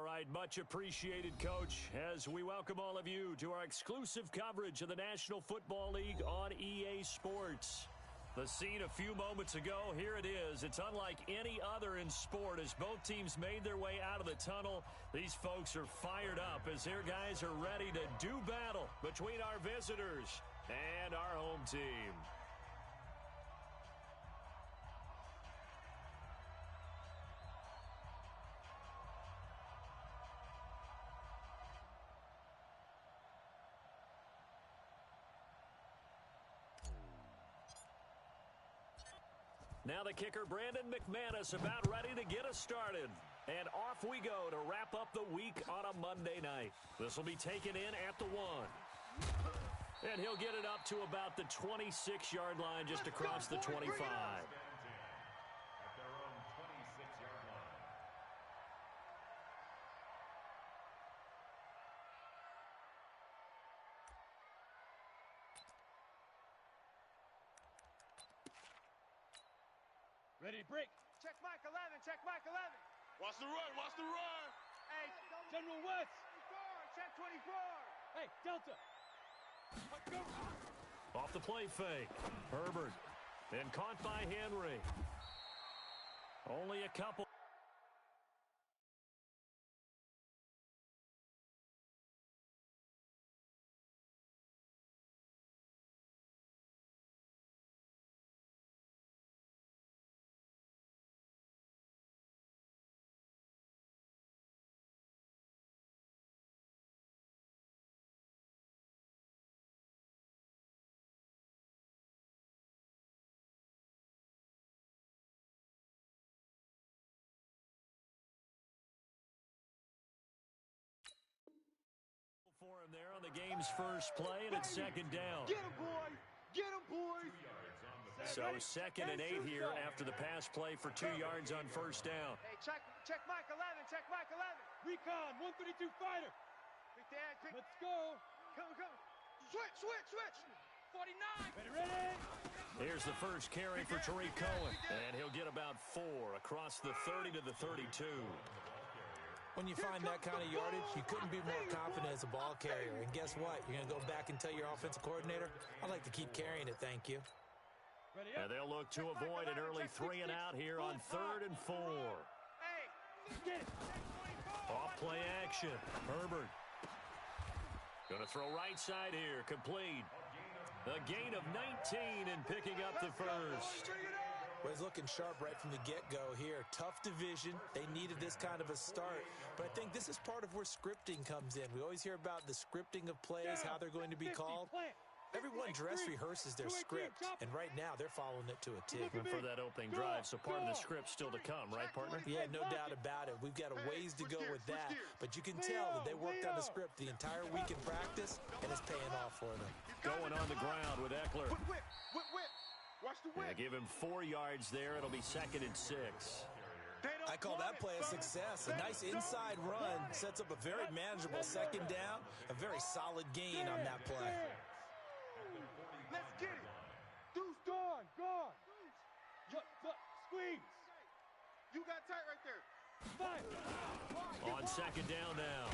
right, much appreciated, Coach, as we welcome all of you to our exclusive coverage of the National Football League on EA Sports. The scene a few moments ago, here it is. It's unlike any other in sport as both teams made their way out of the tunnel. These folks are fired up as their guys are ready to do battle between our visitors and our home team. Now the kicker, Brandon McManus, about ready to get us started. And off we go to wrap up the week on a Monday night. This will be taken in at the 1. And he'll get it up to about the 26-yard line just across the 25. Ready to break. Check Mike 11, check Mike 11. Watch the run, watch the run. Hey, General West. 24, check 24. Hey, Delta. Go. Off the play fake. Herbert. And caught by Henry. Only a couple. For him there on the game's first play, and it's second down. Get him, boy. Get him, boy. So second and 8 here after the pass play for 2 yards on first down. Hey, check Mike 11, check Mike 11. Recon, 132 fighter. Quick, Dad, quick. Let's go. Come. Switch. 49. Ready. Here's the first carry for Tariq Cohen, and he'll get about 4 across the 30 to the 32. When you find that kind of yardage, you couldn't be more confident as a ball carrier. And guess what? You're going to go back and tell your offensive coordinator, I'd like to keep carrying it, thank you. And they'll look to avoid an early 3 and out here on 3rd and 4. Hey, Off play action. Herbert. Going to throw right side here. Complete. A gain of 19 and picking up the first. Well, he's looking sharp right from the get-go here. Tough division. They needed this kind of a start. But I think this is part of where scripting comes in. We always hear about the scripting of plays, how they're going to be called. Everyone dress rehearses their script, and right now they're following it to a T. And for that opening drive, so part of the script still to come, right, partner? Yeah, no doubt about it. We've got a ways to go with that, but you can tell that they worked on the script the entire week in practice, and it's paying off for them. Going on the ground with Eckler. whip. Watch the whip. Yeah, give him 4 yards there. It'll be 2nd and 6. I call that play a success. A nice inside run sets up a very manageable second down, a very solid gain on that play. Let's get it. Deuce gone. Squeeze. You got tight right there. Fire. On second down now.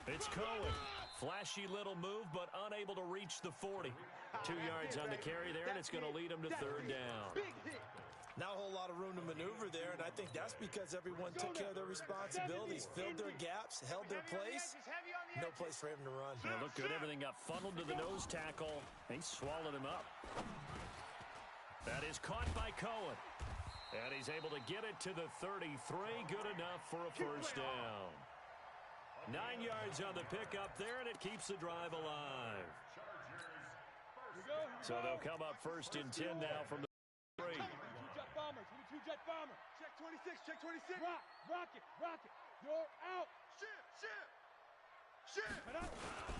It's Cohen. Flashy little move, but unable to reach the 40. 2 yards on the carry there, and it's going to lead him to 3rd down. Big hit. Not a whole lot of room to maneuver there, and I think that's because everyone took care of their responsibilities, filled their gaps, held their place. No place for him to run. It looked good. Everything got funneled to the nose tackle. He swallowed him up. That is caught by Cohen. And he's able to get it to the 33. Good enough for a first down. 9 yards on the pickup there, and it keeps the drive alive. So they'll come up 1st and 10 now from the 3. Two-jet bomber. Check 26. Rock it. You're out. Ship.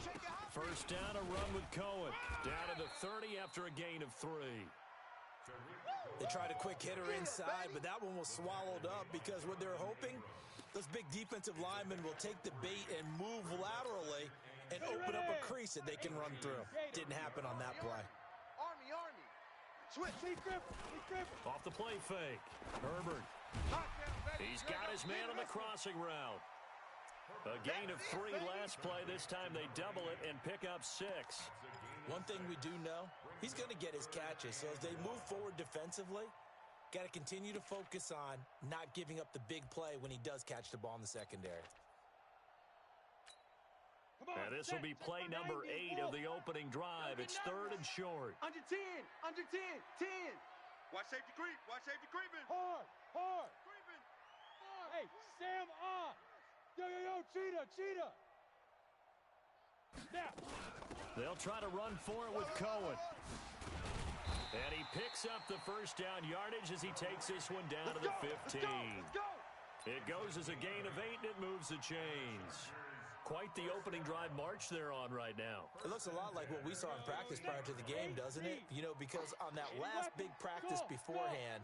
Check it out. First down, a run with Cohen. Down to the 30 after a gain of 3. They tried a quick hitter inside, but that one was swallowed up because what they're hoping, those big defensive linemen will take the bait and move laterally and open up a crease that they can run through. Didn't happen on that play. Army. Switch. Off the play fake. Herbert. He's got his man on the crossing route. A gain of 3 last play. This time they double it and pick up 6. One thing we do know, he's going to get his catches. So as they move forward defensively, got to continue to focus on not giving up the big play when he does catch the ball in the secondary. And this will be play number 8 of the opening drive. It's 3rd and short. Under 10, under 10, 10. Watch safety creep, watch safety creeping. Hard, hard. Creeping. Hey, Sam on. Yo, yo, yo, cheetah, cheetah. Now. They'll try to run for it with Cohen. And he picks up the first down yardage as he takes this one down to the 15. Let's go. It goes as a gain of 8, and it moves the chains. Quite the opening drive march they're on right now. It looks a lot like what we saw in practice prior to the game, doesn't it? You know, because on that last big practice beforehand,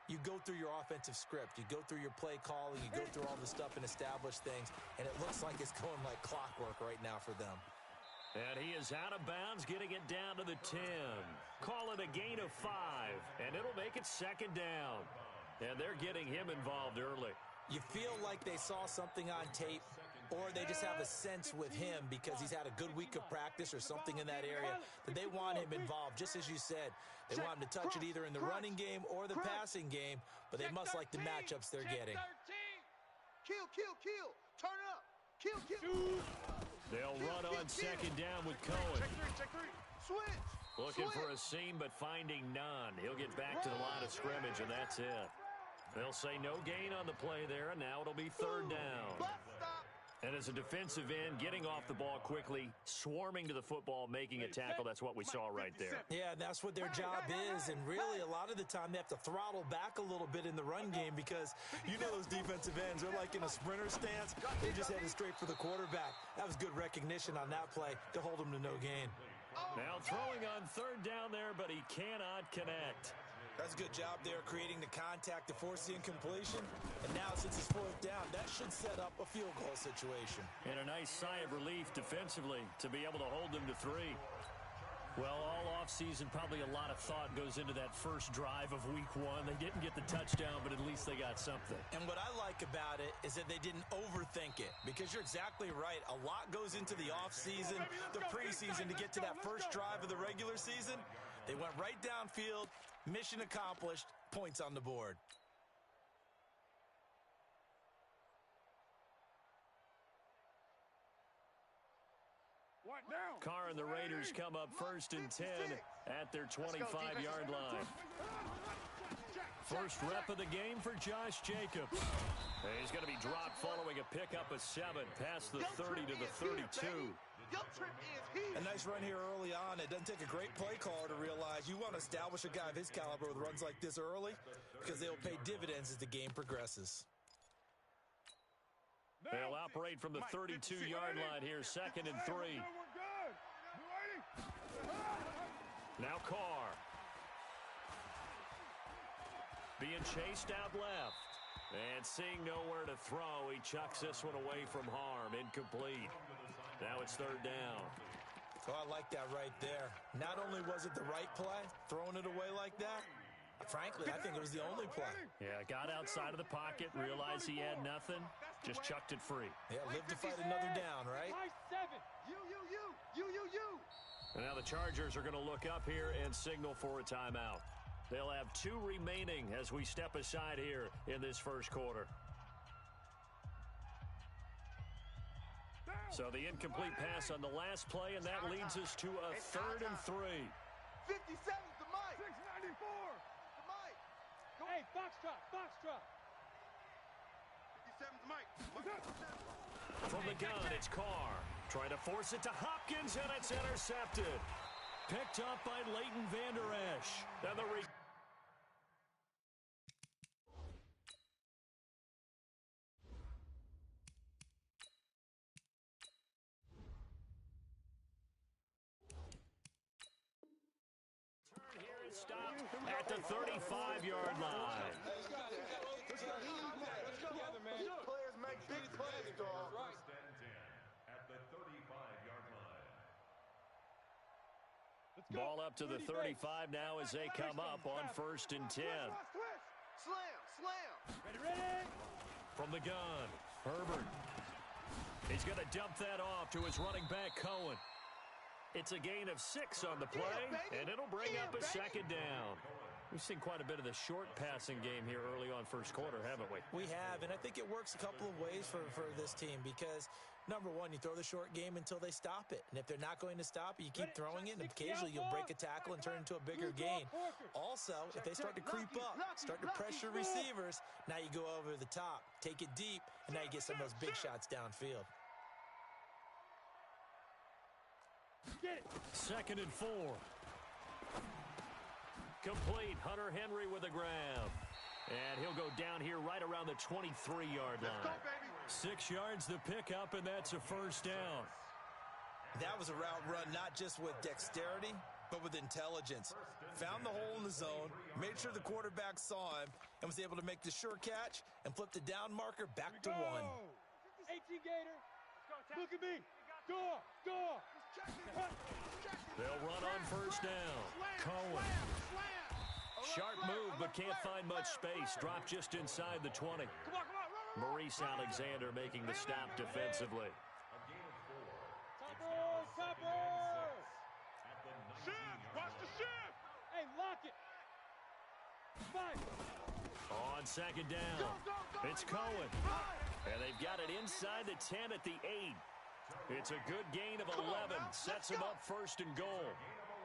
you go through your offensive script. You go through your play calling. You go through all the stuff and establish things. And it looks like it's going like clockwork right now for them. And he is out of bounds, getting it down to the 10. Call it a gain of 5, and it'll make it 2nd down. And they're getting him involved early. You feel like they saw something on tape, or they just have a sense with him because he's had a good week of practice or something in that area that they want him involved. Just as you said, they want him to touch it either in the running game or the passing game, but they must like the matchups they're getting. Kill, kill, kill. Turn up. Kill, kill. They'll run on 2nd down with Cohen. Check 3. Switch. Looking for a seam, but finding none. He'll get back to the line of scrimmage, and that's it. They'll say no gain on the play there, and now it'll be 3rd down. Bus stop. And as a defensive end, getting off the ball quickly, swarming to the football, making a tackle, that's what we saw right there. Yeah, that's what their job is, and really a lot of the time they have to throttle back a little bit in the run game because you know those defensive ends, they're like in a sprinter stance. They're just headed straight for the quarterback. That was good recognition on that play to hold them to no gain. Now throwing on 3rd down there, but he cannot connect. That's a good job there creating the contact to force the incompletion. And now since it's 4th down, that should set up a field goal situation. And a nice sigh of relief defensively to be able to hold them to 3. Well, all offseason, probably a lot of thought goes into that first drive of week 1. They didn't get the touchdown, but at least they got something. And what I like about it is that they didn't overthink it, because you're exactly right. A lot goes into the offseason, the preseason to get to that first drive of the regular season. They went right downfield, mission accomplished, points on the board. Carr and the Raiders come up 1st and 10 at their 25-yard line. First rep of the game for Josh Jacobs. He's going to be dropped following a pickup of 7 past the 30 to the 32. A nice run here early on. It doesn't take a great play caller to realize you want to establish a guy of his caliber with runs like this early because they'll pay dividends as the game progresses. They'll operate from the 32-yard line here, 2nd and 3. Now Carr. Being chased out left. And seeing nowhere to throw, he chucks this one away from harm. Incomplete. Now it's 3rd down. Oh, I like that right there. Not only was it the right play, throwing it away like that, frankly, I think it was the only play. Yeah, got outside of the pocket, realized he had nothing, just chucked it free. Yeah, live to fight another down, right? You. And now the Chargers are going to look up here and signal for a timeout. They'll have 2 remaining as we step aside here in this first quarter. So the incomplete pass on the last play, and that leads us to a 3rd and 3. 57's the mic. 694. The mic. Hey, Foxtrot, Foxtrot. 57's the mic. From the gun, it's Carr. Trying to force it to Hopkins, and it's intercepted. Picked up by Leighton Vander Esch. And the at the 35-yard line. Players make big plays, dog. At the 35-yard line. Ball up to the 35 now as they come up on 1st and 10. Slam. Ready? From the gun, Herbert. He's going to dump that off to his running back, Cohen. It's a gain of 6 on the play, and it'll bring up a second down. We've seen quite a bit of the short passing game here early on first quarter, haven't we? We have, and I think it works a couple of ways for this team because, number one, you throw the short game until they stop it. And if they're not going to stop it, you keep throwing it, and occasionally you'll break a tackle and turn it into a bigger gain. Also, if they start to creep up, start to pressure receivers, now you go over the top, take it deep, and now you get some of those big shots downfield. Second and 4. Complete. Hunter Henry with a grab. And he'll go down here right around the 23-yard line. Let's go, baby. 6 yards the pickup, and that's a first down. That was a route run not just with dexterity, but with intelligence. Found the hole in the zone, made sure the quarterback saw him, and was able to make the sure catch and flip the down marker back to 1. 18 Gator. Look at me. Go. They'll run on first down. Cohen. Sharp move, but can't find much space. Dropped just inside the 20. Maurice Alexander making the stop defensively. Topper. Shift. Watch the shift. Hey, lock it. Fight. On second down, it's Cohen. And they've got it inside the 10 at the 8. It's a good gain of 11. Sets them up first and goal.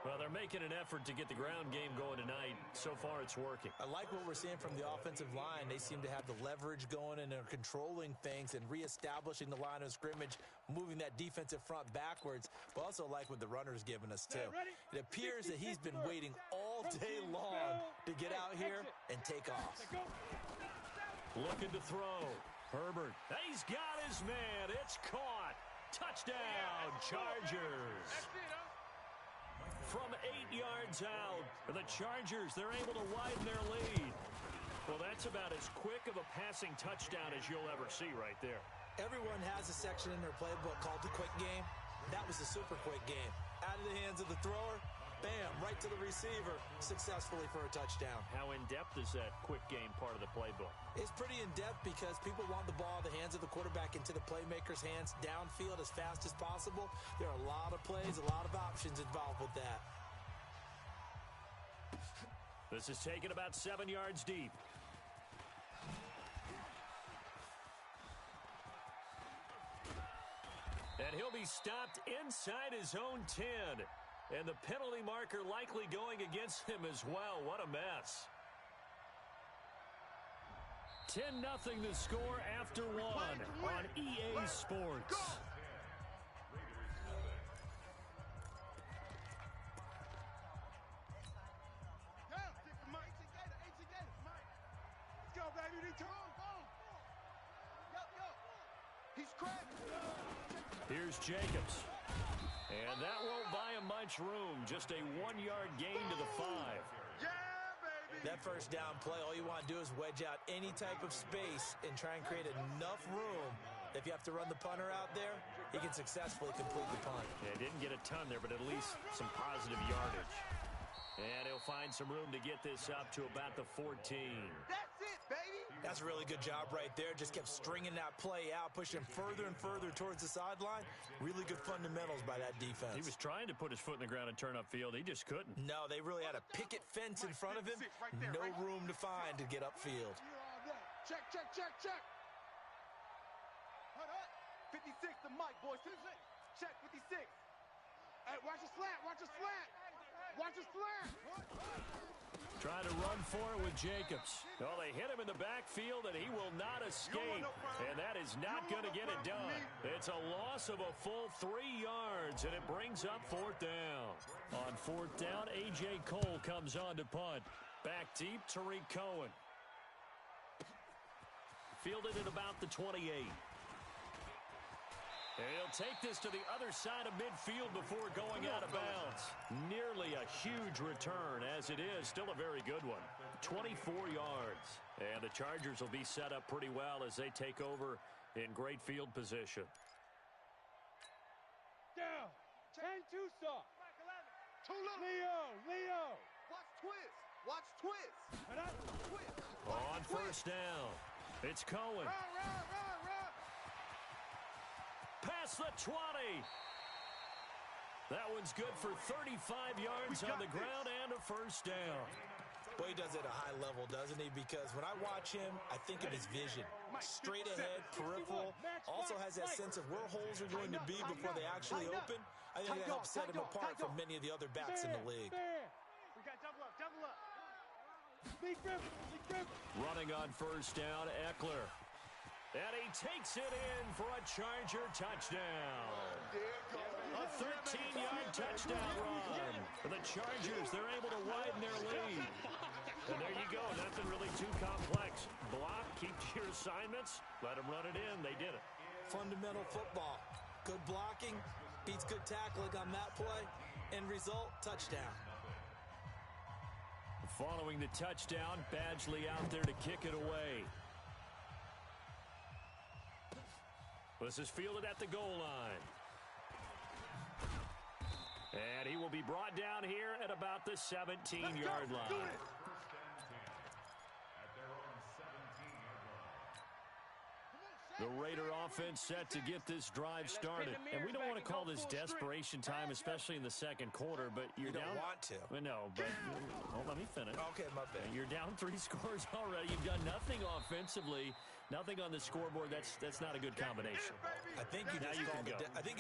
Well, they're making an effort to get the ground game going tonight. So far, it's working. I like what we're seeing from the offensive line. They seem to have the leverage going and are controlling things and reestablishing the line of scrimmage, moving that defensive front backwards. But also like what the runner's giving us, too. It appears that he's been waiting all day long to get out here and take off. Looking to throw. Herbert. He's got his man. It's caught. Touchdown, Chargers. From 8 yards out, the Chargers, they're able to widen their lead. Well, that's about as quick of a passing touchdown as you'll ever see right there. Everyone has a section in their playbook called the quick game. That was the super quick game. Out of the hands of the thrower, bam, right to the receiver, successfully for a touchdown. How in-depth is that quick game part of the playbook? It's pretty in-depth because people want the ball in the hands of the quarterback into the playmaker's hands downfield as fast as possible. There are a lot of plays, a lot of options involved with that. This is taken about 7 yards deep. And he'll be stopped inside his own 10. And the penalty marker likely going against him as well. What a mess. 10-0 the score after 1 on EA Sports. Let's go, baby. He's cracked. Here's Jacobs. And that won't buy him much room. Just a 1-yard gain to the 5. Yeah, baby. That first down play, all you want to do is wedge out any type of space and try and create enough room. If you have to run the punter out there, he can successfully complete the punt. Yeah, didn't get a ton there, but at least some positive yardage. And he'll find some room to get this up to about the 14. That's it, baby. That's a really good job right there. Just kept stringing that play out, pushing further and further towards the sideline. Really good fundamentals by that defense. He was trying to put his foot in the ground and turn upfield. He just couldn't. No, they really had a picket fence in front of him. No room to find to get upfield. Check. 56 to Mike, boys. Check 56. Hey, watch a slant. Trying to run for it with Jacobs. Oh, they hit him in the backfield, and he will not escape. And that is not going to get it done. It's a loss of a full 3 yards, and it brings up 4th down. On 4th down, A.J. Cole comes on to punt. Back deep, Tariq Cohen. Fielded at about the 28. And he'll take this to the other side of midfield before going out of bounds. Nearly a huge return, as it is. Still a very good one. 24 yards. And the Chargers will be set up pretty well as they take over in great field position. Down. 10 Tucson. Leo. Watch twist. On first down, it's Cohen. across the 20. That one's good for 35 yards on the ground and a first down. Well, he does it at a high level, doesn't he? Because when I watch him, I think of his vision. Straight ahead, peripheral. Also has that sense of where holes are going to be before they actually open. I think that helps set him apart from many of the other backs in the league. We got double up, double up. Running on first down, Eckler. And he takes it in for a Charger touchdown. A 13-yard touchdown run. For the Chargers, they're able to widen their lead. And there you go, nothing really too complex. Block, keep to your assignments, let them run it in. They did it. Fundamental football. Good blocking, beats good tackling on that play. End result, touchdown. Following the touchdown, Badgley out there to kick it away. This is fielded at the goal line. And he will be brought down here at about the 17-yard line. The Raider offense set to get this drive started. And we don't want to call this desperation time, especially in the second quarter, but you're down. You don't want to. No, but let me finish. Okay, my bad. You're down 3 scores already. You've done nothing offensively, nothing on the scoreboard. That's not a good combination. I think you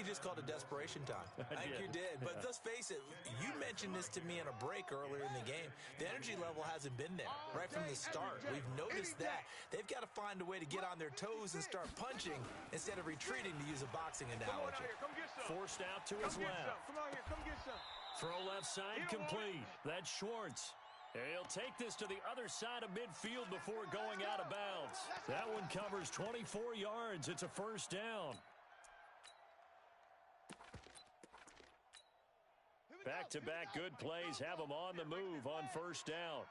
just called it desperation time. I think you did. But let's face it, you mentioned this to me in a break earlier in the game. The energy level hasn't been there right from the start. We've noticed that. They've got to find a way to get on their toes and start punching instead of retreating, to use a boxing analogy. Forced out to his left. Come on here, come get some. Throw left side complete. That's Schwartz. He'll take this to the other side of midfield before going out of bounds. That one covers 24 yards. It's a first down. Back-to-back good plays have him on the move on first down.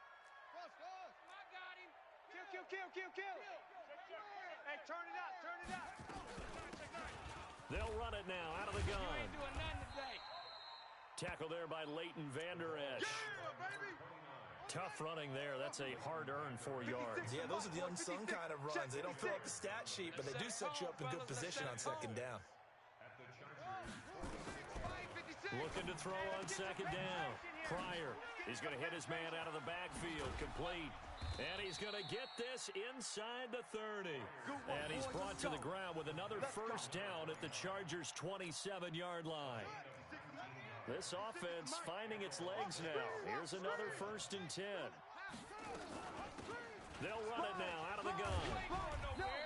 Kill. Hey, turn it out, turn it out. They'll run it now out of the gun. Tackle there by Leighton Vander Esch. Tough running there. That's a hard-earned 4 yards. Yeah, those are the unsung kind of runs. They don't fill up the stat sheet, but they do set you up in good position on second down. Looking to throw on second down. Pryor is going to hit his man out of the backfield. Complete. And he's going to get this inside the 30. And he's brought to the ground with another first down at the Chargers' 27-yard line. This offense finding its legs now. Here's another 1st and 10. They'll run it now out of the gun.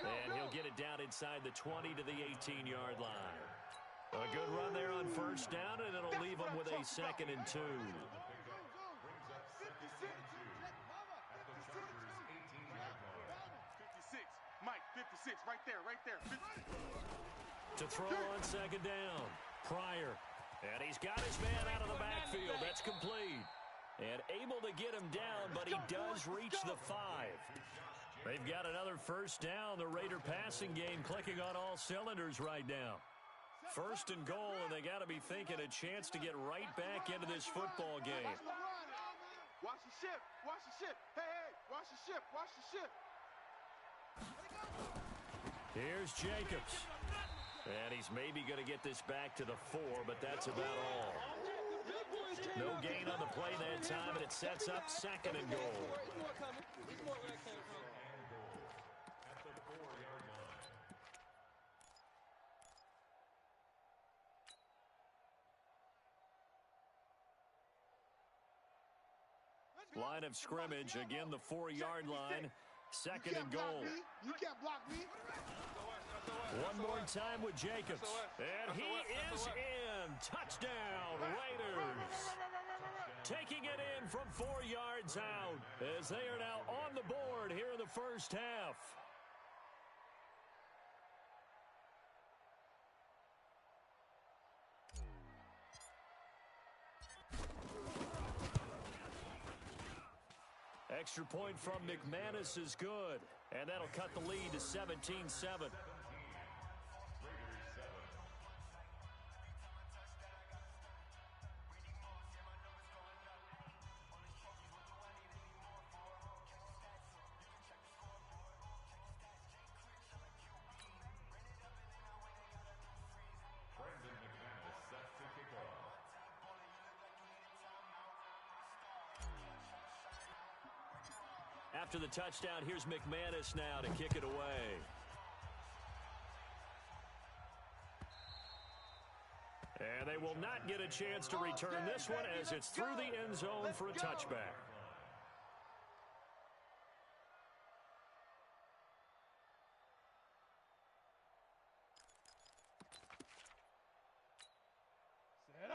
And he'll get it down inside the 20 to the 18-yard line. A good run there on first down, and it'll leave them with a 2nd and 2. Mike, 56, right there. To throw on second down, Pryor. And he's got his man out of the backfield. That's complete. And able to get him down, but he does reach the 5. They've got another first down. The Raider passing game clicking on all cylinders right now. 1st and goal, and they got to be thinking a chance to get right back into this football game. Watch the ship. Hey, watch the ship. Here's Jacobs. And he's maybe going to get this back to the 4, but that's about all. No gain on the play that time, and it sets up 2nd and goal. Line of scrimmage, again the 4-yard line. 2nd and goal. You can't block me. One more time with Jacobs. And he is in. Touchdown, Raiders. Taking it in from 4 yards out as they are now on the board here in the first half. Extra point from McManus is good, and that'll cut the lead to 17-7. After the touchdown, here's McManus now to kick it away. And they will not get a chance to return this one as it's through the end zone for a touchback.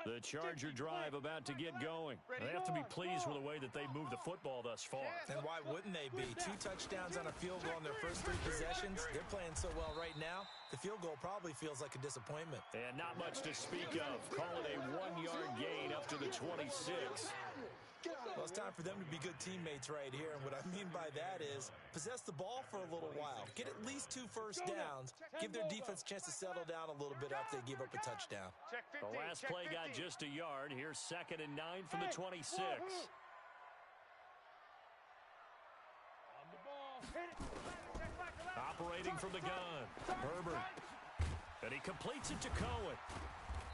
The Charger drive about to get going. They have to be pleased with the way that they moved the football thus far. And why wouldn't they be? 2 touchdowns on a field goal on their first 3 possessions. They're playing so well right now, the field goal probably feels like a disappointment. And not much to speak of. Call it a 1-yard gain up to the 26. Well, it's time for them to be good teammates right here. And what I mean by that is possess the ball for a little while. Get at least 2 first downs. Give their defense a chance to settle down a little bit after they give up a touchdown. The last play got just a yard. Here's 2nd and 9 from the 26. Operating from the gun. Herbert. And he completes it to Cohen.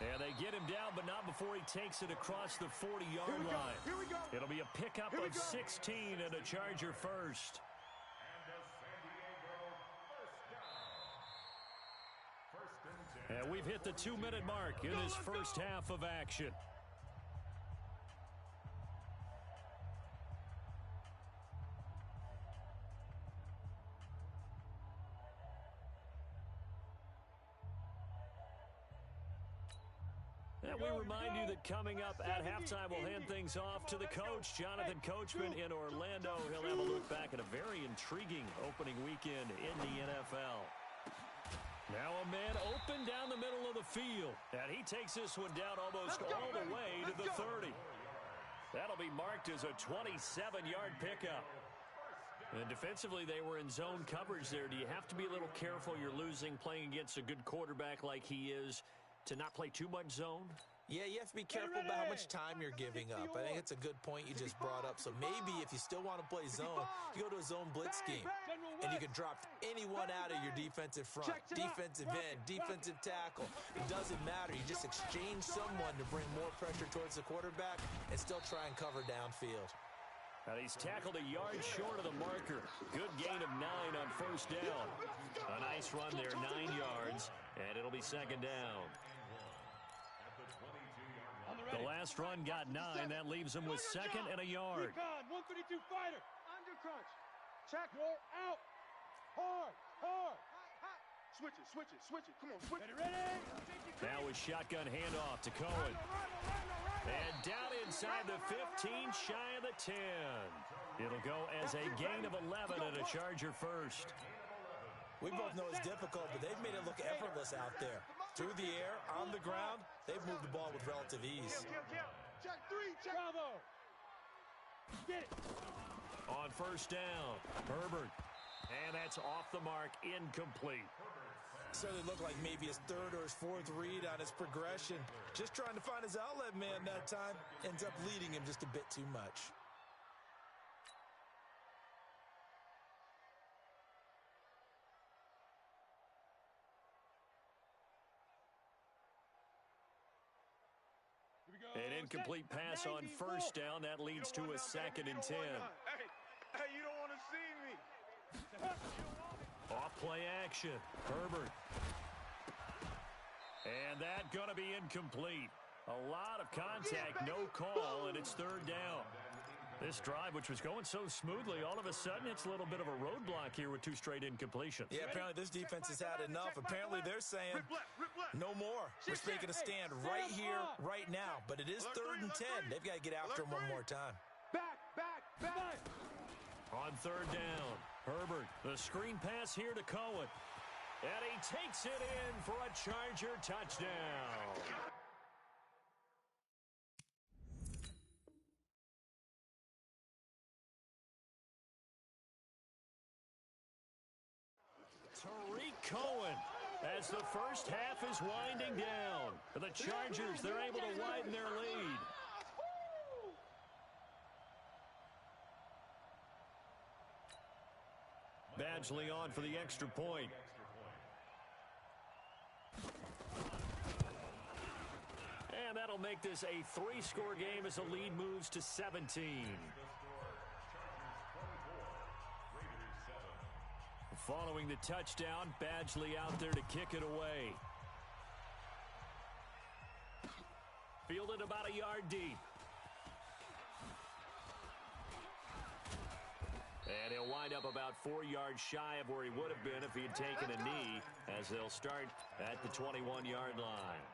And they get him down, but not before he takes it across the 40-yard line. It'll be a pickup of 16 and a Charger first. And we've hit the 2-minute mark in this first half of action. And we remind you that coming up at halftime, we'll hand things off to the coach, Jonathan Coachman in Orlando. He'll have a look back at a very intriguing opening weekend in the NFL. Now a man open down the middle of the field. And he takes this one down almost all the way to the 30. That'll be marked as a 27-yard pickup. And defensively, they were in zone coverage there. Do you have to be a little careful? You're losing, playing against a good quarterback like he is, to not play too much zone? Yeah, you have to be careful about how much time you're giving up. I think it's a good point you just brought up. So maybe if you still want to play zone, you go to a zone blitz scheme. And you can drop anyone out of your defensive front, defensive end, defensive tackle. It doesn't matter. You just exchange someone to bring more pressure towards the quarterback and still try and cover downfield. And he's tackled a yard short of the marker. Good gain of 9 on first down. A nice run there, 9 yards, and it'll be 2nd down. The last run got 9. That leaves him with 2nd and a yard. 132 fighter. Under crunch. Check. Roll out. Hard. Hard. Switch it, switch it, switch it. Come on, switch it. Ready? Now with shotgun handoff to Cohen. And down inside the 15, shy of the 10. It'll go as a gain of 11 and a Charger first. We both know it's difficult, but they've made it look effortless out there. Through the air, on the ground, they've moved the ball with relative ease. Check 3, check. Bravo. Get it. On first down, Herbert. And that's off the mark, incomplete. So they look like maybe his 3rd or his 4th read on his progression. Just trying to find his outlet man that time. Ends up leading him just a bit too much. An incomplete pass on first down. That leads to a 2nd and 10. Hey, you don't want to see me. Off play action. Herbert. And that going to be incomplete. A lot of contact, no call, and it's 3rd down. This drive, which was going so smoothly, all of a sudden it's a little bit of a roadblock here with 2 straight incompletions. Yeah, apparently this defense has had enough. Apparently they're saying no more. We're taking a stand right here, right now. But it is 3rd and 10. They've got to get after him one more time. Back. On 3rd down, Herbert, the screen pass here to Cohen. And he takes it in for a Charger touchdown. Tariq Cohen, as the first half is winding down. For the Chargers, they're able to widen their lead. Badgley on for the extra point. And that'll make this a 3-score game as the lead moves to 17. Following the touchdown, Badgley out there to kick it away. Fielded about a yard deep. And he'll wind up about 4 yards shy of where he would have been if he had taken a knee, as they'll start at the 21-yard line.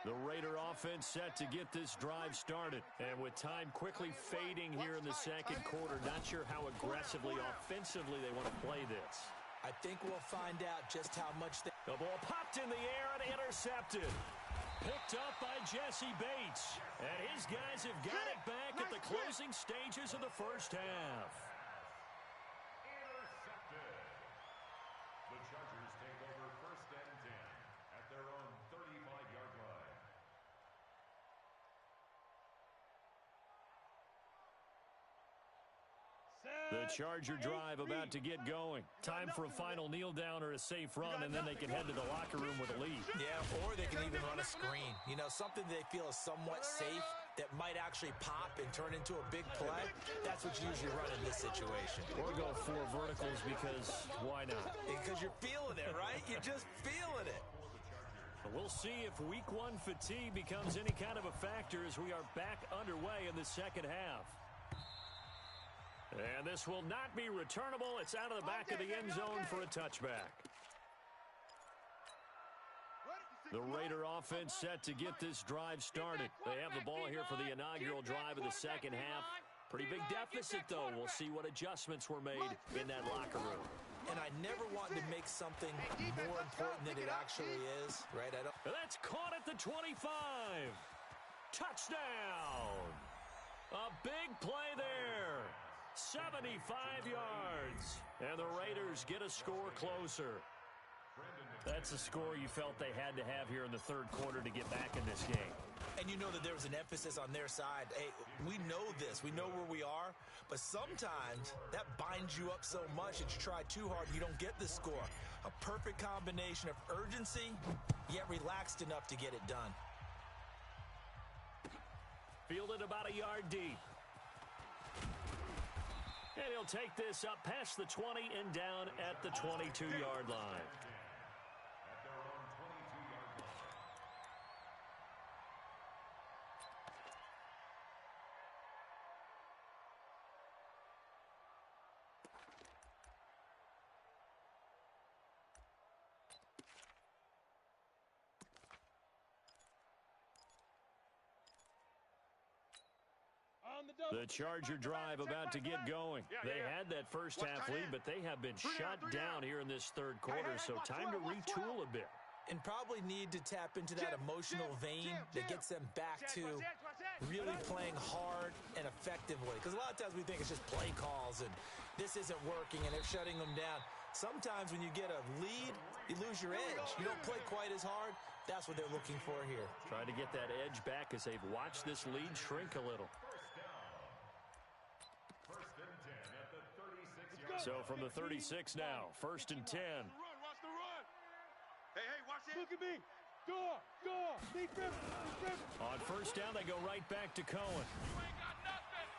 The Raider offense set to get this drive started. And with time quickly fading here in the second quarter, not sure how aggressively, offensively they want to play this. I think we'll find out just how much they... The ball popped in the air and intercepted. Picked up by Jesse Bates. And his guys have got it back at the closing stages of the first half. Intercepted. The Chargers take over 1st and 10 at their own 35-yard line. The Charger drive about to get going. Time for a final kneel down or a safe run, and then they can head to the locker room with a lead. Yeah, or they can even run a screen. You know, something they feel is somewhat safe that might actually pop and turn into a big play. That's what you usually run in this situation. Or go 4 verticals because why not? Because you're feeling it, right? You're just feeling it. We'll see if week 1 fatigue becomes any kind of a factor as we are back underway in the second half. And this will not be returnable. It's out of the back of the end zone for a touchback. The Raider offense set to get this drive started. They have the ball here for the inaugural drive of the second half. Pretty big deficit, though. We'll see what adjustments were made in that locker room. And I never want to make something more important than it actually is, right? That's caught at the 25. Touchdown. A big play there. 75 yards. And the Raiders get a score closer. That's a score you felt they had to have here in the third quarter to get back in this game. And you know that there was an emphasis on their side. Hey, we know this. We know where we are. But sometimes that binds you up so much that you try too hard, you don't get the score. A perfect combination of urgency, yet relaxed enough to get it done. Fielded about a yard deep. And he'll take this up past the 20 and down at the 22-yard line. The Charger drive about to get going. They had that first half lead, but they have been shut down here in this third quarter, so time to retool a bit. And probably need to tap into that emotional vein that gets them back to really playing hard and effectively. Because a lot of times we think it's just play calls and this isn't working and they're shutting them down. Sometimes when you get a lead, you lose your edge. You don't play quite as hard. That's what they're looking for here. Trying to get that edge back as they've watched this lead shrink a little. So from the 36 now, 1st and 10. Watch the run. Hey, watch it. Look at me. Go. Defense. On first down, they go right back to Cohen. You ain't got nothing.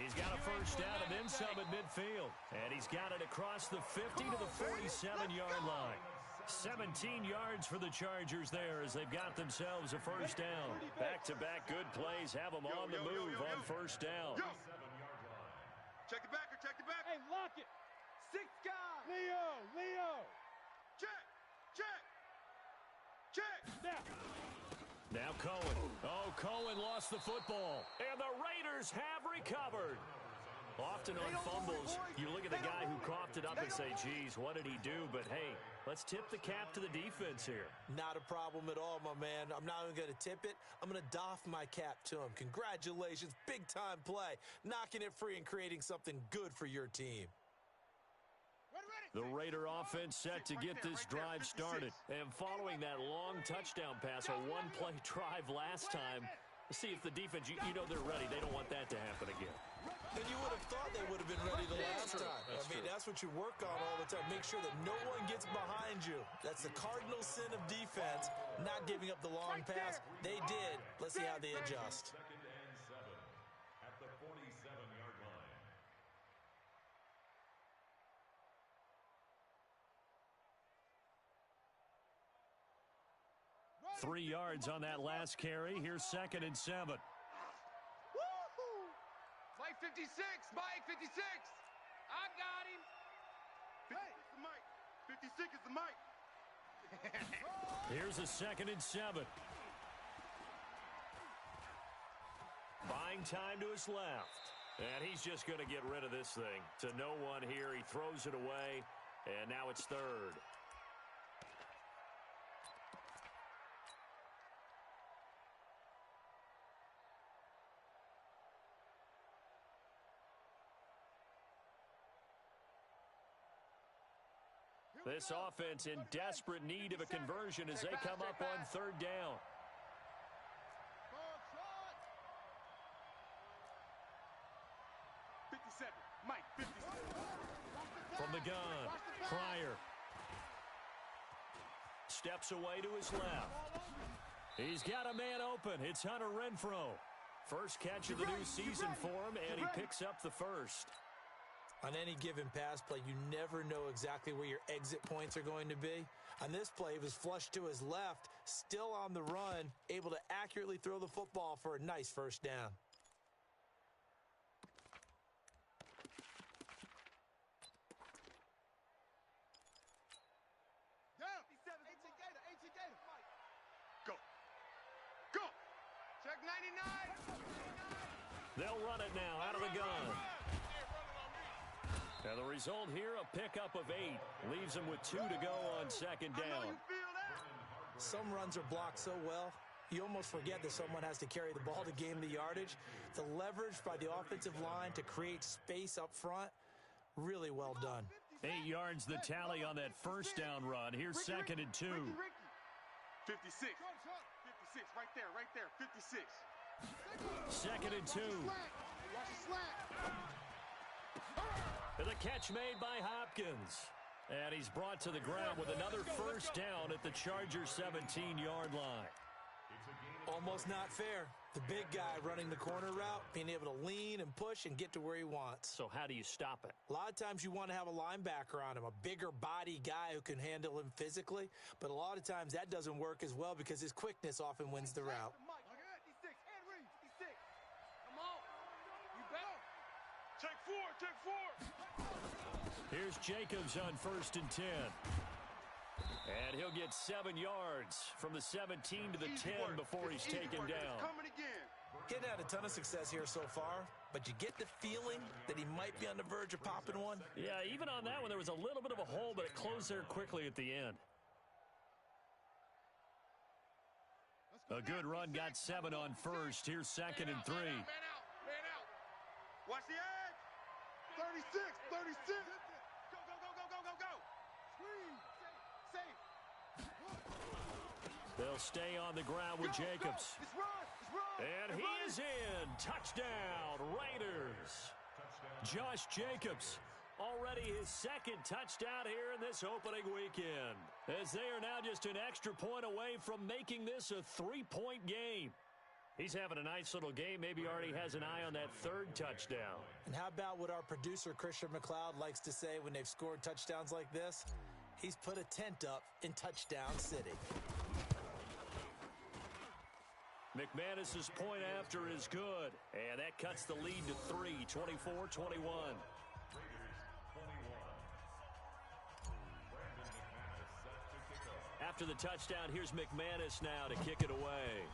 He's got a first down and then some at midfield. And he's got it across the 50 to the 47-yard line. 17 yards for the Chargers there as they've got themselves a first down. Back-to-back good plays have them on the move on first down. Check the backer. Hey, lock it. 6 guys. Leo. Check. Now Cohen. Oh, Cohen lost the football. And the Raiders have recovered. Often on fumbles, you look at the guy who coughed it up and say, geez, what did he do? But, hey, let's tip the cap to the defense here. Not a problem at all, my man. I'm not even going to tip it. I'm going to doff my cap to him. Congratulations. Big-time play. Knocking it free and creating something good for your team. The Raider offense set to get this drive started. And following that long touchdown pass, a one-play drive last time, let's see if the defense, you know they're ready. They don't want that to happen again. And you would have thought they would have been ready the last time. That's what you work on all the time. Make sure that no one gets behind you. That's the cardinal sin of defense, not giving up the long pass. They did. Let's see how they adjust. 2nd and 7 at the 47-yard line. 3 yards on that last carry. Here's 2nd and 7. Woo-hoo! Mike 56, Mike 56. I got him. 56 is the Mike. 56 is the Mike. Here's a 2nd and 7. Buying time to his left. And he's just going to get rid of this thing. To no one here. He throws it away. And now it's 3rd. This offense in desperate need of a conversion as they come up on 3rd down. Mike 57. From the gun, Pryor. Steps away to his left. He's got a man open. It's Hunter Renfrow. First catch of the new season for him, and he picks up the first. On any given pass play, you never know exactly where your exit points are going to be. On this play, he was flushed to his left, still on the run, able to accurately throw the football for a nice first down. Go. Go. Check 99. They'll run it now out of the gun. And the result here, a pickup of 8. Leaves them with 2 to go on 2nd down. Some runs are blocked so well, you almost forget that someone has to carry the ball to gain the yardage. The leverage by the offensive line to create space up front, really well done. 8 yards the tally on that first down run. Here's 2nd and 2. 56. 56, right there, 56. 2nd and 2. And the catch made by Hopkins. And he's brought to the ground with another first down at the Chargers' 17-yard line. Almost not fair. The big guy running the corner route, being able to lean and push and get to where he wants. So how do you stop it? A lot of times you want to have a linebacker on him, a bigger body guy who can handle him physically. But a lot of times that doesn't work as well because his quickness often wins the route. 56, Henry, 56. Come on. You better. Take 4. Here's Jacobs on 1st and 10. And he'll get 7 yards from the 17 to the 10 before he's taken down. Coming again. He hadn't had a ton of success here so far, but you get the feeling that he might be on the verge of popping one. Yeah, even on that one, there was a little bit of a hole, but it closed there quickly at the end. A good run, got 7 on 1st. Here's 2nd and 3. Man out. Watch the edge. 36. Go. Screen. Safe. They'll stay on the ground with Jacobs. It's run. And he is in. Touchdown, Raiders. Josh Jacobs, already his 2nd touchdown here in this opening weekend, as they are now just an extra point away from making this a 3-point game. He's having a nice little game. Maybe already has an eye on that 3rd touchdown. And how about what our producer, Christian McLeod, likes to say when they've scored touchdowns like this? He's put a tent up in Touchdown City. McManus's point after is good, and that cuts the lead to 3, 24-21. After the touchdown, here's McManus now to kick it away.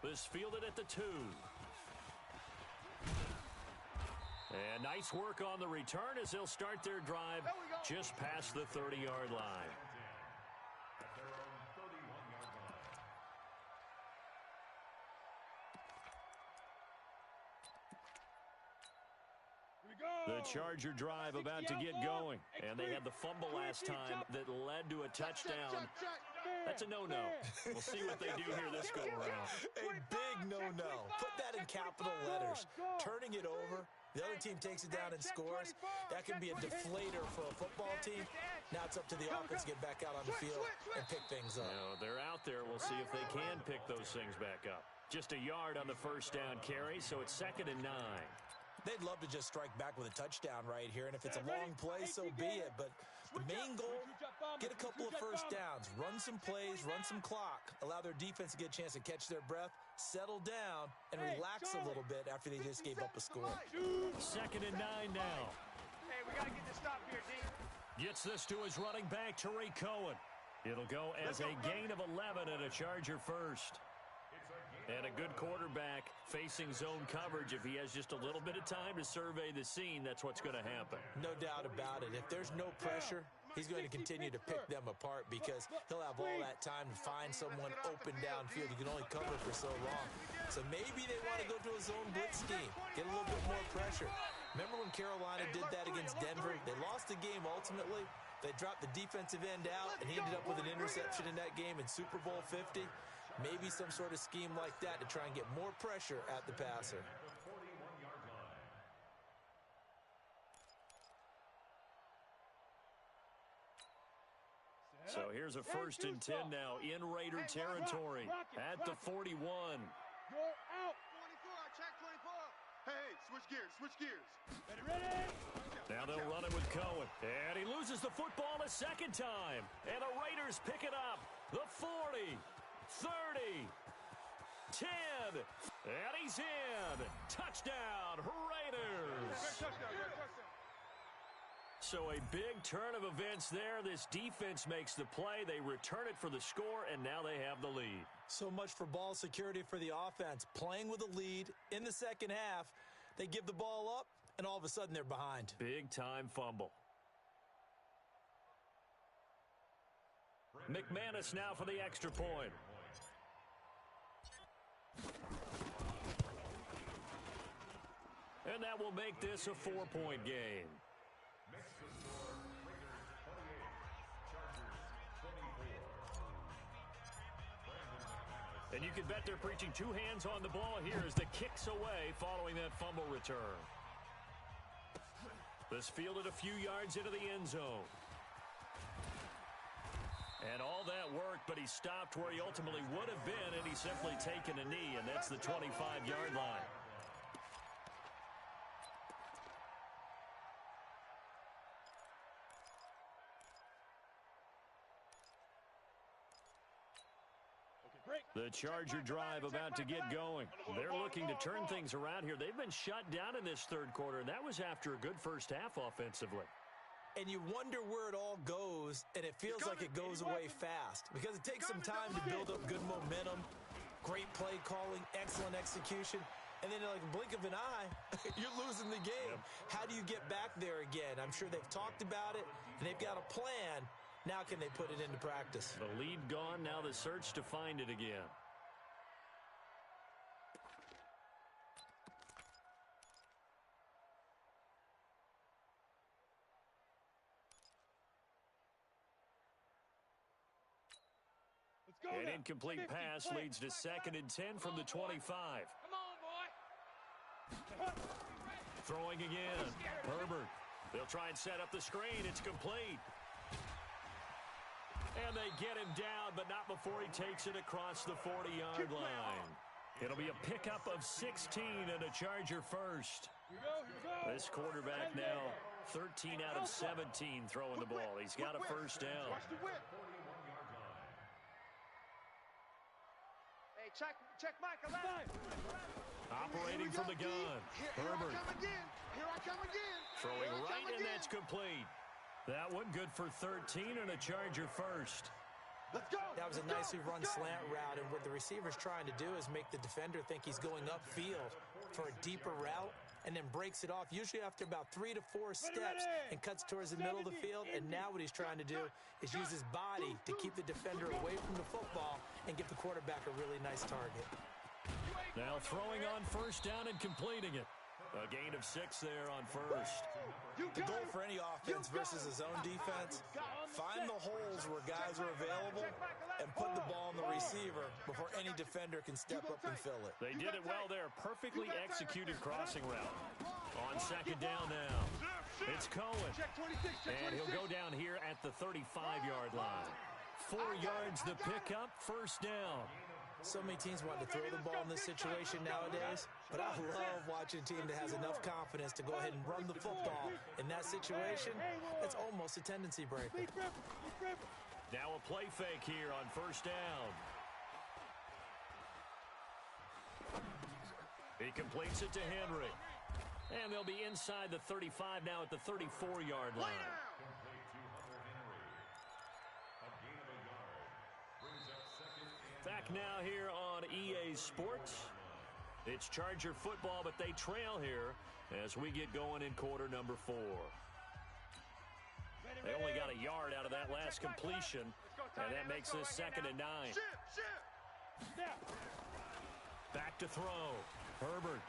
This fielded at the 2. And nice work on the return as they'll start their drive just past the 30-yard line. The Charger drive about to get going, and they had the fumble last time that led to a touchdown. That's a no-no. We'll see what they do here this go-around. A big no-no. Put that in capital letters. Turning it over, the other team takes it down and scores. That can be a deflator for a football team. Now it's up to the offense to get back out on the field and pick things up. No, they're out there. We'll see if they can pick those things back up. Just a yard on the first down carry, so it's 2nd and 9. They'd love to just strike back with a touchdown right here, and if it's a long play, so be it. But the main goal, get a couple of first downs, run some plays, run some clock, allow their defense to get a chance to catch their breath, settle down, and relax a little bit after they just gave up a score. 2nd and 9 now. Hey, we got to get this stop here, D. Gets this to his running back, Tariq Cohen. It'll go as a gain of 11 and a Charger first. And a good quarterback facing zone coverage. If he has just a little bit of time to survey the scene, that's what's going to happen. No doubt about it. If there's no pressure, he's going to continue to pick them apart because he'll have all that time to find someone open downfield. You can only cover for so long. So maybe they want to go to a zone blitz scheme, get a little bit more pressure. Remember when Carolina did that against Denver? They lost the game ultimately. They dropped the defensive end out, and he ended up with an interception in that game in Super Bowl 50. Maybe some sort of scheme like that to try and get more pressure at the passer. So here's a 1st and 10 now in Raider territory at the 41. You're out. 24, check 24. Hey, switch gears. Ready? Now they'll run it with Cohen. And he loses the football a second time. And the Raiders pick it up. The 40. 30, 10, and he's in. Touchdown, Raiders. So a big turn of events there. This defense makes the play. They return it for the score, and now they have the lead. So much for ball security for the offense. Playing with a lead in the second half, they give the ball up, and all of a sudden they're behind. Big-time fumble. McManus now for the extra point. And that will make this a 4-point game. Makes the score Raiders 28, Chargers 24. And you can bet they're preaching two hands on the ball here as the kick's away following that fumble return. This fielded a few yards into the end zone. And all that worked, but he stopped where he ultimately would have been, and he's simply taken a knee, and that's the 25-yard line. The Charger drive about to get going. They're looking to turn things around here. They've been shut down in this third quarter, and that was after a good first half offensively. And you wonder where it all goes, and it feels like it goes away fast because it takes some time to build up good momentum, great play calling, excellent execution, and then in like a blink of an eye, you're losing the game. Yep. How do you get back there again? I'm sure they've talked about it, and they've got a plan. Now can they put it into practice? The lead gone, now the search to find it again. An incomplete pass leads to 2nd and 10 from the 25. Come on, boy. Throwing again. Herbert. They'll try and set up the screen. It's complete. And they get him down, but not before he takes it across the 40-yard line. It'll be a pickup of 16 and a Charger first. This quarterback now 13 out of 17 throwing the ball. He's got a first down. Check Michael out. Operating from the gun. Herbert. Here I come again. Throwing right, and that's complete. That one good for 13 and a Charger first. Let's go. That was a nicely run slant route, and what the receiver's trying to do is make the defender think he's going upfield for a deeper route and then breaks it off, usually after about 3 to 4 steps, and cuts towards the middle of the field. And now what he's trying to do is use his body to keep the defender away from the football and give the quarterback a really nice target. Now throwing on first down and completing it. A gain of 6 there on first. The goal for any offense versus a zone defense, find the holes where guys are available and put the ball on the receiver before any defender can step up and fill it. They did it well there. Perfectly executed crossing route. On 2nd down now. It's Cohen. And he'll go down here at the 35-yard line. 4 yards the pickup, first down. So many teams want to throw the ball in this situation nowadays, but I love watching a team that has enough confidence to go ahead and run the football. In that situation, it's almost a tendency breaker. Now a play fake here on first down. He completes it to Henry. And they'll be inside the 35 now at the 34-yard line. Back now here on EA Sports. It's Charger football, but they trail here as we get going in quarter number 4. They only got a yard out of that last completion, and that makes this 2nd and 9. Back to throw. Herbert.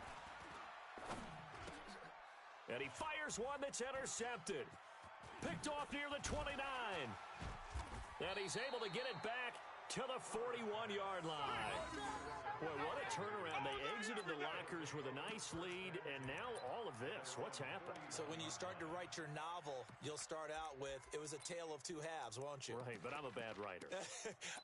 And he fires one that's intercepted. Picked off near the 29. And he's able to get it back to the 41-yard line. Boy, what a turnaround. They exited the lockers with a nice lead, and now all of this. What's happened? So when you start to write your novel, you'll start out with, it was a tale of two halves, won't you? Right, but I'm a bad writer.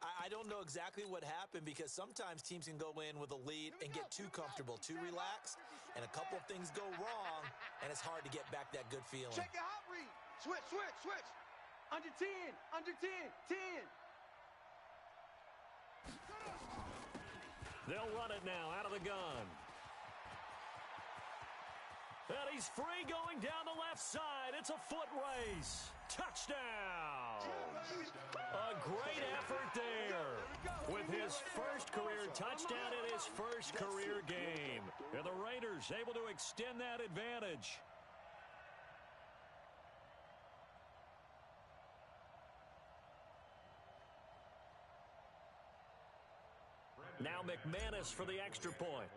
I don't know exactly what happened, because sometimes teams can go in with a lead and get too comfortable, too relaxed, and a couple of things go wrong, and it's hard to get back that good feeling. Check your hot read. Switch, switch, switch. Under 10, under 10, 10. They'll run it now out of the gun. And he's free going down the left side. It's a foot race. Touchdown. A great effort there with his first career touchdown in his first career game. And the Raiders able to extend that advantage. Now McManus for the extra point.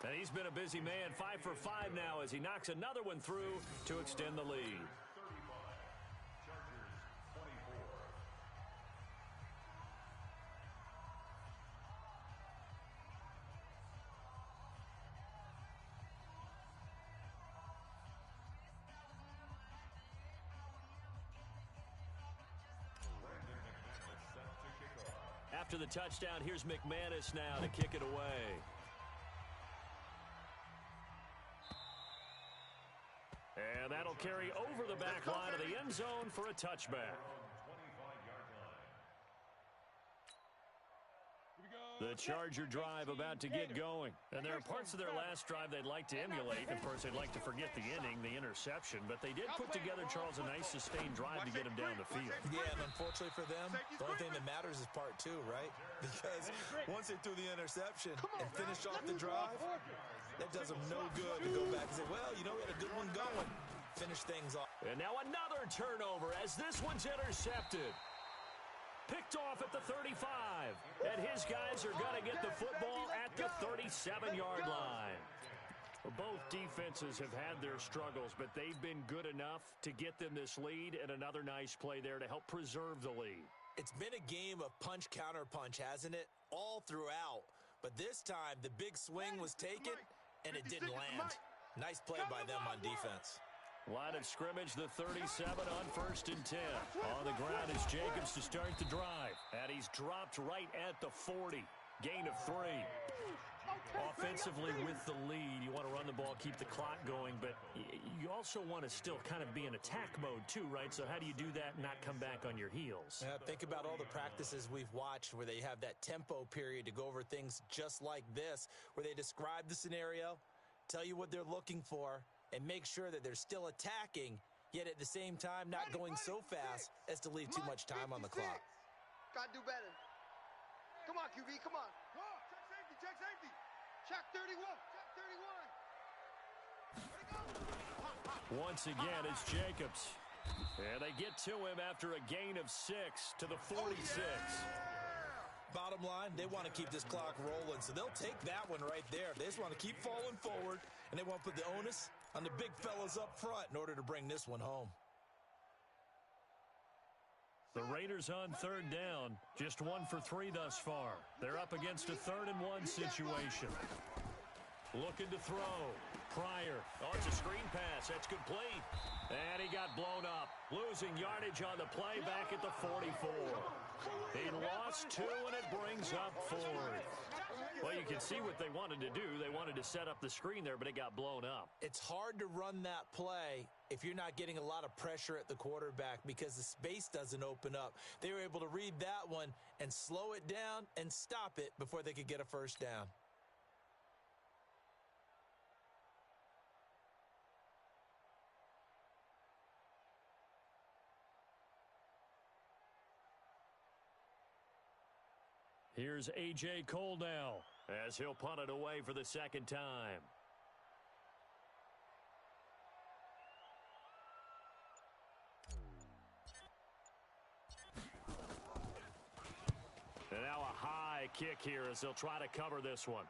And he's been a busy man, 5 for 5 now as he knocks another one through to extend the lead. After the touchdown, here's McManus now to kick it away. And that'll carry over the back line of the end zone for a touchback. The Charger drive about to get going. And there are parts of their last drive they'd like to emulate. Of course, they'd like to forget the inning, the interception. But they did put together, Charles, a nice sustained drive to get him down the field. Yeah, and unfortunately for them, the only thing that matters is part 2, right? Because once they threw the interception and finished off the drive, that does them no good to go back and say, well, you know, we had a good one going. Finish things off. And now another turnover as this one's intercepted. Picked off at the 35. And his guys are going to get the football at the 37-yard line. Both defenses have had their struggles, but they've been good enough to get them this lead, and another nice play there to help preserve the lead. It's been a game of punch-counter-punch, hasn't it? All throughout. But this time, the big swing was taken, and it didn't land. Nice play by them on defense. Line of scrimmage, the 37 on 1st and 10. On the ground is Jacobs to start the drive. And he's dropped right at the 40. Gain of 3. Offensively with the lead, you want to run the ball, keep the clock going, but you also want to still kind of be in attack mode too, right? So how do you do that and not come back on your heels? Think about all the practices we've watched where they have that tempo period to go over things just like this, where they describe the scenario, tell you what they're looking for, and make sure that they're still attacking, yet at the same time not going so fast as to leave too much time on the clock. Gotta do better. Come on, QB, come on. Check safety. Check 31. Check 31. Once again, it's Jacobs. And they get to him after a gain of 6 to the 46. Bottom line, they want to keep this clock rolling, so they'll take that one right there. They just want to keep falling forward, and they want to put the onus on the big fellas up front in order to bring this one home. The Raiders on 3rd down, just 1 for 3 thus far. They're up against a 3rd and 1 situation. Looking to throw. Pryor. Oh, it's a screen pass. That's complete. And he got blown up. Losing yardage on the play back at the 44. He lost 2, and it brings up 4. Well, you can see what they wanted to do. They wanted to set up the screen there, but it got blown up. It's hard to run that play if you're not getting a lot of pressure at the quarterback because the space doesn't open up. They were able to read that one and slow it down and stop it before they could get a first down. Here's A.J. Cole now as he'll punt it away for the second time. And now a high kick here as they'll try to cover this one.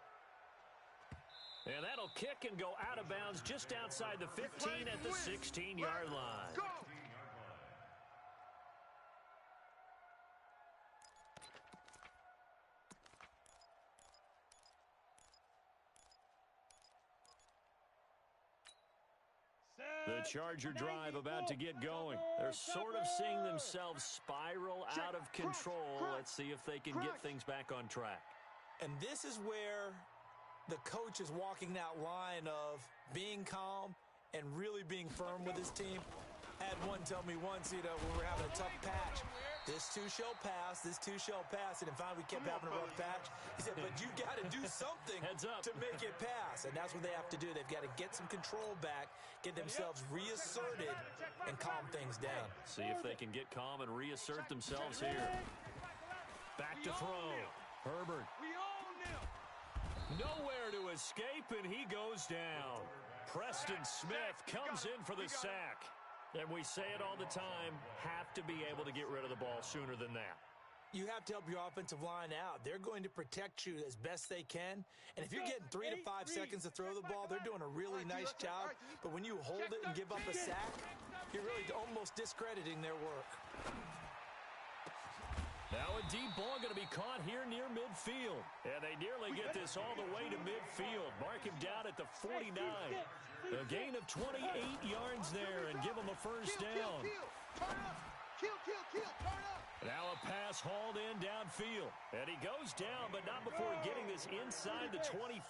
And that'll kick and go out of bounds just outside the 15 at the 16-yard line. Go! The Charger drive about to get going. They're sort of seeing themselves spiral out of control. Let's see if they can get things back on track. And this is where the coach is walking that line of being calm and really being firm with his team. Had one tell me once, when we're having a tough patch, this too shall pass, this too shall pass. And in fact, we kept having a rough patch. He said, but you got to do something Heads up. to make it pass. And that's what they have to do. They've got to get some control back, get themselves reasserted, and calm things down. See if they can get calm and reassert themselves here. Back to throw. Herbert. Nowhere to escape, and he goes down. Preston Smith comes in for the sack. And we say it all the time, have to be able to get rid of the ball sooner than that. You have to help your offensive line out. They're going to protect you as best they can. And if you're getting 3 to 5 seconds to throw the ball, they're doing a really nice job. But when you hold it and give up a sack, you're really almost discrediting their work. Now a deep ball going to be caught here near midfield. And they nearly get this all the way to midfield. Mark him down at the 49. A gain of 28 yards there and give him a first down. Turn up! Kill, turn up! Now a pass hauled in downfield. And he goes down, but not before getting this inside the 25.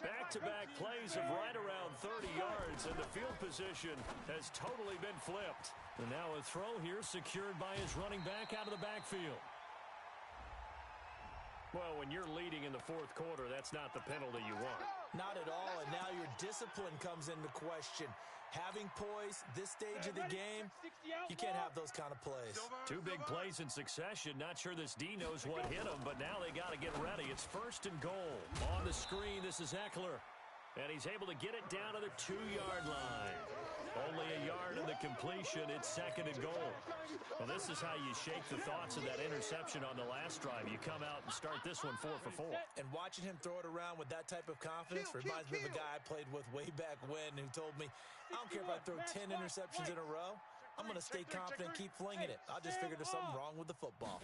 Back-to-back plays of right around 30 yards, and the field position has totally been flipped. And now a throw here secured by his running back out of the backfield. Well, when you're leading in the fourth quarter, that's not the penalty you want. Not at all, and now your discipline comes into question. Having poise, this stage of the game, you can't have those kind of plays. 2 big plays in succession. Not sure this D knows what hit him, but now they got to get ready. It's first and goal. On the screen, this is Eckler. And he's able to get it down to the 2-yard line. Only a yard in the completion. It's second and goal. Well, this is how you shake the thoughts of that interception on the last drive. You come out and start this one 4 for 4. And watching him throw it around with that type of confidence reminds me of a guy I played with way back when who told me, I don't care if I throw 10 interceptions in a row. I'm going to stay confident and keep flinging it. I just figured there's something wrong with the football.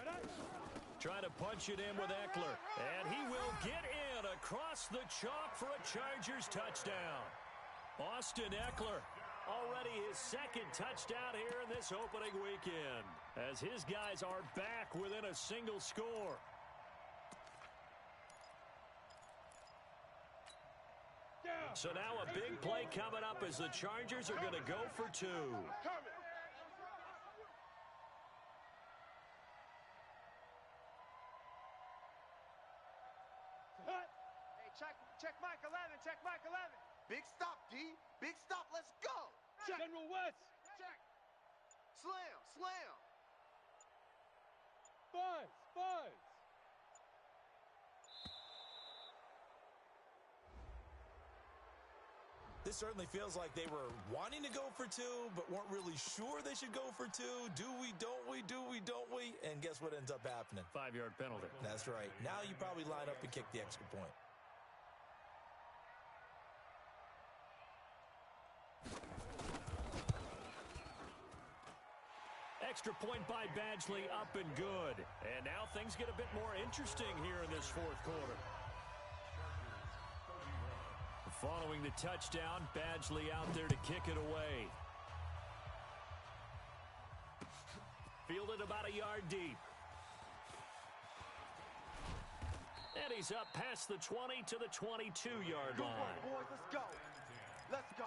Trying to punch it in with Eckler. And he will get in across the chalk for a Chargers touchdown. Austin Eckler. Already his second touchdown here in this opening weekend, as his guys are back within a single score. So now a big play coming up as the Chargers are going to go for 2. Hey, check Mike 11, check Mike 11. Big stop, D. Big stop. Let's go. Check. General West. Check. Slam. Buzz. This certainly feels like they were wanting to go for 2, but weren't really sure they should go for 2. Do we, don't we? And guess what ends up happening? 5-yard penalty. That's right. Now you probably line up and kick the extra point. Extra point by Badgley, up and good. And now things get a bit more interesting here in this fourth quarter. Following the touchdown, Badgley out there to kick it away. Fielded about a yard deep. And he's up past the 20 to the 22-yard line. Good work, boys. Let's go. Let's go.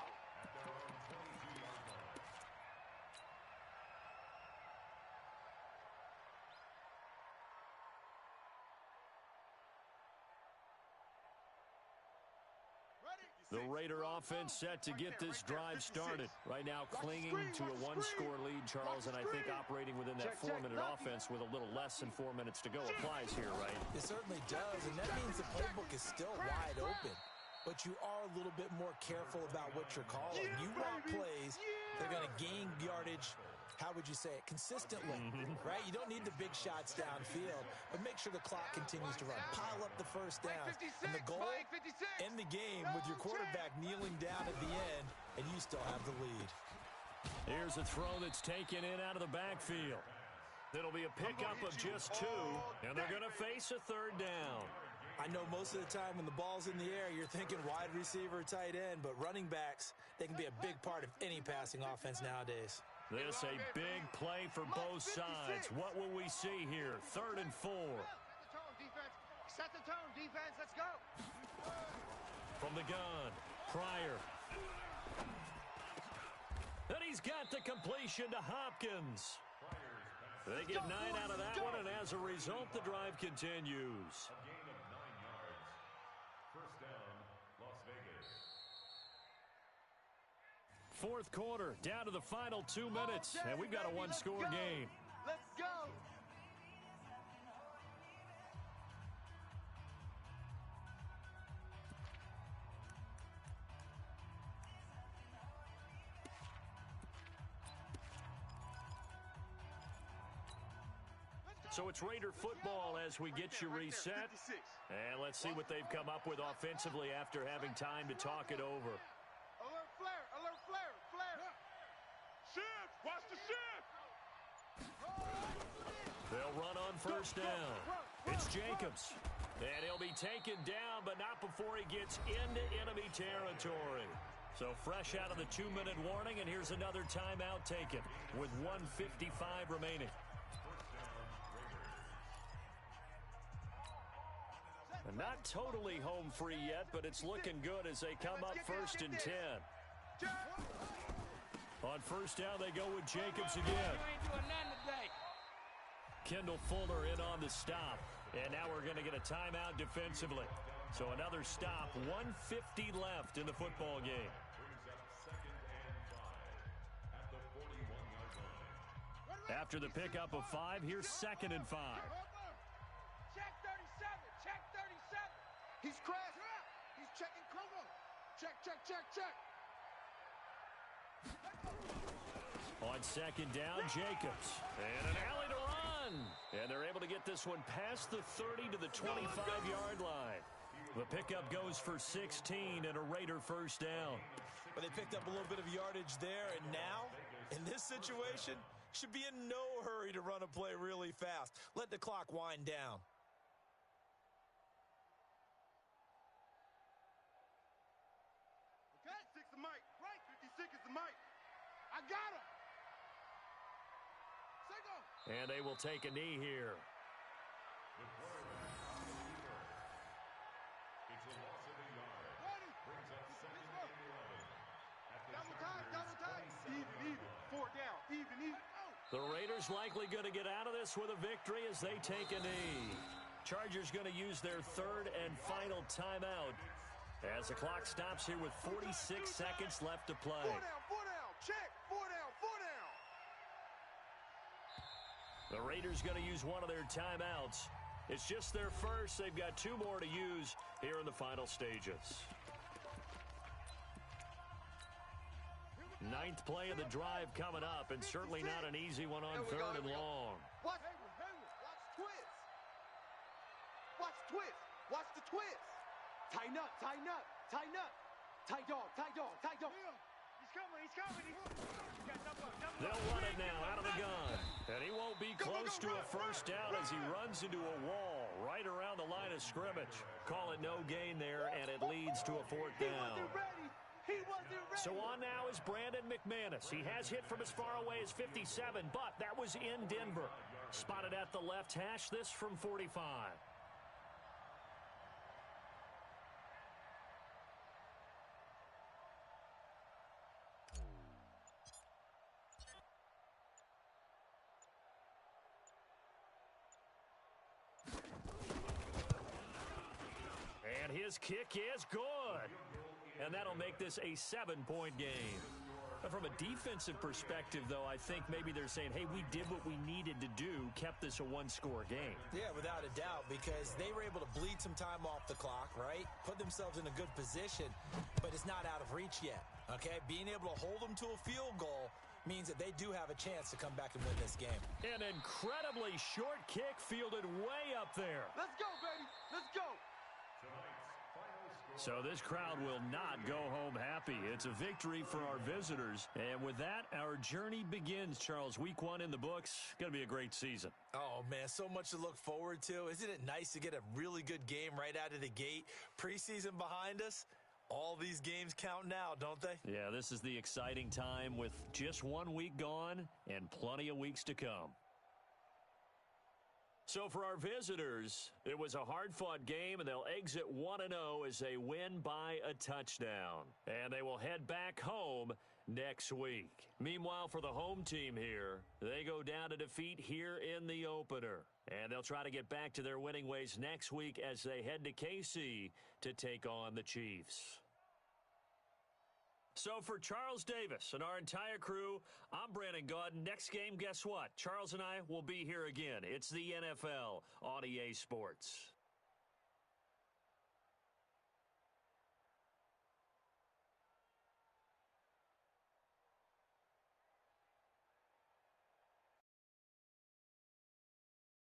The Raider offense set to get this drive started. Right now clinging to a one-score lead, Charles, and I think operating within that 4-minute offense with a little less than 4 minutes to go applies here, right? It certainly does, and that means the playbook is still wide open. But you are a little bit more careful about what you're calling. You want plays, they're going to gain yardage, how would you say it, consistently, right? You don't need the big shots downfield, but make sure the clock continues to run. Pile up the first down. And the goal, end the game with your quarterback kneeling down at the end, and you still have the lead. Here's a throw that's taken in out of the backfield. It'll be a pickup of just 2, and they're going to face a third down. I know most of the time when the ball's in the air, you're thinking wide receiver, tight end, but running backs, they can be a big part of any passing offense nowadays. This a big play for both sides. What will we see here? 3rd and 4. Set the tone, defense. Let's go. From the gun, Pryor. And he's got the completion to Hopkins. They get 9 out of that one, and as a result, the drive continues. A gain of 9 yards. First down, Las Vegas. 4th quarter, down to the final 2 minutes, and we've got a one-score game. Let's go. So it's Raider football as we get you reset. And let's see what they've come up with offensively after having time to talk it over. Alert flare, alert flare, flare. Shift, watch the shift. They'll run on first down. It's Jacobs. And he'll be taken down, but not before he gets into enemy territory. So fresh out of the 2-minute warning, and here's another timeout taken with 1:55 remaining. And not totally home free yet, but it's looking good as they come up 1st and 10. On first down, they go with Jacobs again. Kendall Fuller in on the stop. And now we're going to get a timeout defensively. So another stop, 1:50 left in the football game. After the pickup of 5, here's 2nd and 5. Check 37, check 37. He's crashed. He's checking Kroger. Check, check, check, check. On 2nd down, Jacobs. And an alley to run. And they're able to get this one past the 30 to the 25-yard line. The pickup goes for 16 and a Raider first down. But they picked up a little bit of yardage there, and now, in this situation, should be in no hurry to run a play really fast. Let the clock wind down. Okay, 6 is Mike. Right, 56 is the Mike. I got him. Single. And they will take a knee here. It's a loss of a yard. Ready. Brings up 2nd and 11. At the Double time, double time. 27-yard Even. 4 down. Even. The Raiders likely going to get out of this with a victory as they take a knee. Chargers going to use their 3rd and final timeout as the clock stops here with 46 seconds left to play. 4 down, check. 4 down. The Raiders going to use one of their timeouts. It's just their first. They've got 2 more to use here in the final stages. 9th play of the drive coming up, and certainly not an easy one on 3rd and long. Watch twist. Watch twist. Watch the twist. Tighten up. Tight dog. He's coming. They'll run it now out of the gun. And he won't be close to a first down as he runs into a wall right around the line of scrimmage. Call it no gain there, and it leads to a fourth down. He wasn't ready. So on now is Brandon McManus. He has hit from as far away as 57, but that was in Denver. Spotted at the left hash, this from 45. And his kick is good. And that'll make this a 7-point game. From a defensive perspective, though, I think maybe they're saying, hey, we did what we needed to do, kept this a one-score game. Yeah, without a doubt, because they were able to bleed some time off the clock, right? Put themselves in a good position, but it's not out of reach yet, okay? Being able to hold them to a field goal means that they do have a chance to come back and win this game. An incredibly short kick fielded way up there. Let's go, baby. Let's go. So this crowd will not go home happy. It's a victory for our visitors. And with that, our journey begins, Charles. Week 1 in the books. Going to be a great season. Oh, man, so much to look forward to. Isn't it nice to get a really good game right out of the gate? Preseason behind us. All these games count now, don't they? Yeah, this is the exciting time with just 1 week gone and plenty of weeks to come. So for our visitors, it was a hard-fought game, and they'll exit 1-0 as they win by a touchdown. And they will head back home next week. Meanwhile, for the home team here, they go down to defeat here in the opener. And they'll try to get back to their winning ways next week as they head to KC to take on the Chiefs. So for Charles Davis and our entire crew, I'm Brandon Gaudin. Next game, guess what? Charles and I will be here again. It's the NFL on EA Sports.